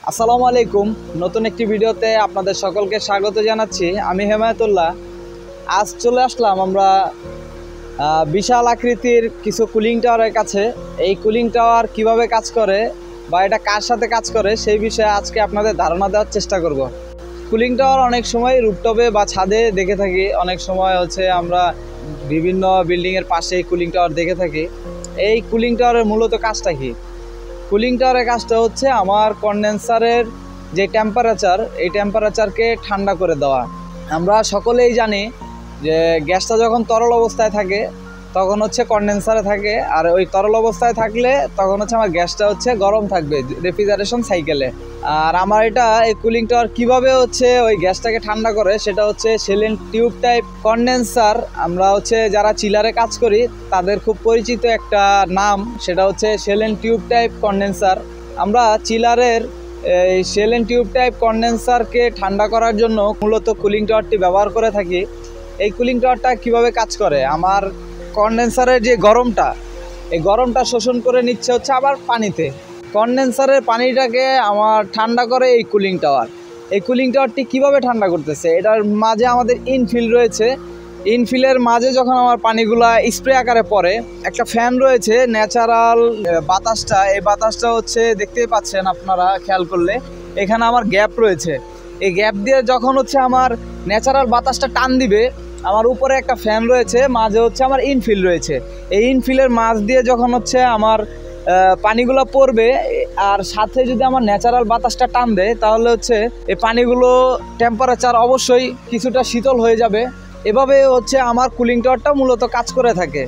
আসসালামু আলাইকুম। নতুন একটি ভিডিওতে আপনাদের সকলকে স্বাগত জানাচ্ছি। আমি হেমায়েতুল্লাহ। আজ চলে আসলাম আমরা বিশাল আকৃতির কিছু কুলিং টাওয়ারের কাছে। এই কুলিং টাওয়ার কিভাবে কাজ করে বা এটা কার সাথে কাজ করে সেই বিষয়ে আজকে আপনাদের ধারণা দেওয়ার চেষ্টা করব। কুলিং টাওয়ার অনেক সময় রুফটপে বা ছাদে দেখে থাকি, অনেক সময় হচ্ছে আমরা বিভিন্ন বিল্ডিংয়ের পাশে কুলিং টাওয়ার দেখে থাকি। এই কুলিং টাওয়ারের মূলত কাজটা কি? কুলিং টাওয়ারের কাজটা হচ্ছে আমার কনডেন্সারের যে টেম্পারেচার, এই টেম্পারেচারকে ঠান্ডা করে দেওয়া। আমরা সকলেই জানি যে গ্যাসটা যখন তরল অবস্থায় থাকে তখন হচ্ছে কনডেন্সারে থাকে, আর ওই তরল অবস্থায় থাকলে তখন হচ্ছে আমার গ্যাসটা হচ্ছে গরম থাকবে রেফ্রিজারেশন সাইকেলে। আর আমার এটা এই কুলিং টাওয়ার কীভাবে হচ্ছে ওই গ্যাসটাকে ঠান্ডা করে সেটা হচ্ছে শেলেন টিউব টাইপ কনডেন্সার। আমরা হচ্ছে যারা চিলারে কাজ করি তাদের খুব পরিচিত একটা নাম, সেটা হচ্ছে শেলেন টিউব টাইপ কনডেন্সার। আমরা চিলারের এই শেলেন টিউব টাইপ কনডেন্সারকে ঠান্ডা করার জন্য মূলত কুলিং টাওয়ারটি ব্যবহার করে থাকি। এই কুলিং টাওয়ারটা কীভাবে কাজ করে, আমার কনডেন্সারের যে গরমটা, এই গরমটা শোষণ করে নিচ্ছে হচ্ছে আবার পানিতে। কনডেন্সারের পানিটাকে আমার ঠান্ডা করে এই কুলিং টাওয়ার। এই কুলিং টাওয়ারটি কীভাবে ঠান্ডা করতেছে, এটার মাঝে আমাদের ইনফিল রয়েছে। ইনফিলের মাঝে যখন আমার পানিগুলা স্প্রে আকারে পড়ে, একটা ফ্যান রয়েছে ন্যাচারাল বাতাসটা, এই বাতাসটা হচ্ছে দেখতেই পাচ্ছেন আপনারা খেয়াল করলে, এখানে আমার গ্যাপ রয়েছে। এই গ্যাপ দিয়ে যখন হচ্ছে আমার ন্যাচারাল বাতাসটা টান দিবে, আমার উপরে একটা ফ্যান রয়েছে, মাঝে হচ্ছে আমার ইনফিল রয়েছে। এই ইনফিলের মাঝ দিয়ে যখন হচ্ছে আমার পানিগুলো পড়বে আর সাথে যদি আমার ন্যাচারাল বাতাসটা টান দেয়, তাহলে হচ্ছে এই পানিগুলো টেম্পারেচার অবশ্যই কিছুটা শীতল হয়ে যাবে। এভাবে হচ্ছে আমার কুলিং টাওয়ারটা মূলত কাজ করে থাকে।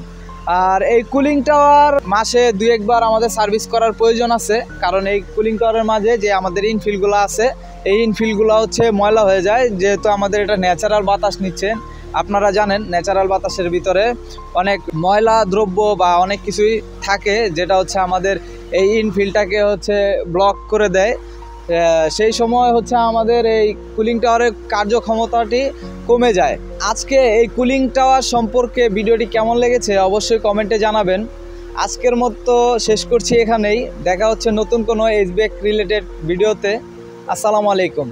আর এই কুলিং টাওয়ার মাসে 2-1 বার আমাদের সার্ভিস করার প্রয়োজন আছে, কারণ এই কুলিং টাওয়ারের মাঝে যে আমাদের ইনফিলগুলো আছে, এই ইনফিলগুলো হচ্ছে ময়লা হয়ে যায়, যেহেতু আমাদের এটা ন্যাচারাল বাতাস নিচ্ছে। আপনারা জানেন ন্যাচারাল বাতাসের ভিতরে অনেক ময়লা দ্রব্য বা অনেক কিছুই থাকে, যেটা হচ্ছে আমাদের এই ইনফিলটাকে হচ্ছে ব্লক করে দেয়। সেই সময় হচ্ছে আমাদের এই কুলিং টাওয়ারের কার্যক্ষমতাটি কমে যায়। আজকে এই কুলিং টাওয়ার সম্পর্কে ভিডিওটি কেমন লেগেছে অবশ্যই কমেন্টে জানাবেন। আজকের মতো শেষ করছি এখানেই। দেখা হচ্ছে নতুন কোনো এইচভিএক রিলেটেড ভিডিওতে। আসসালামু আলাইকুম।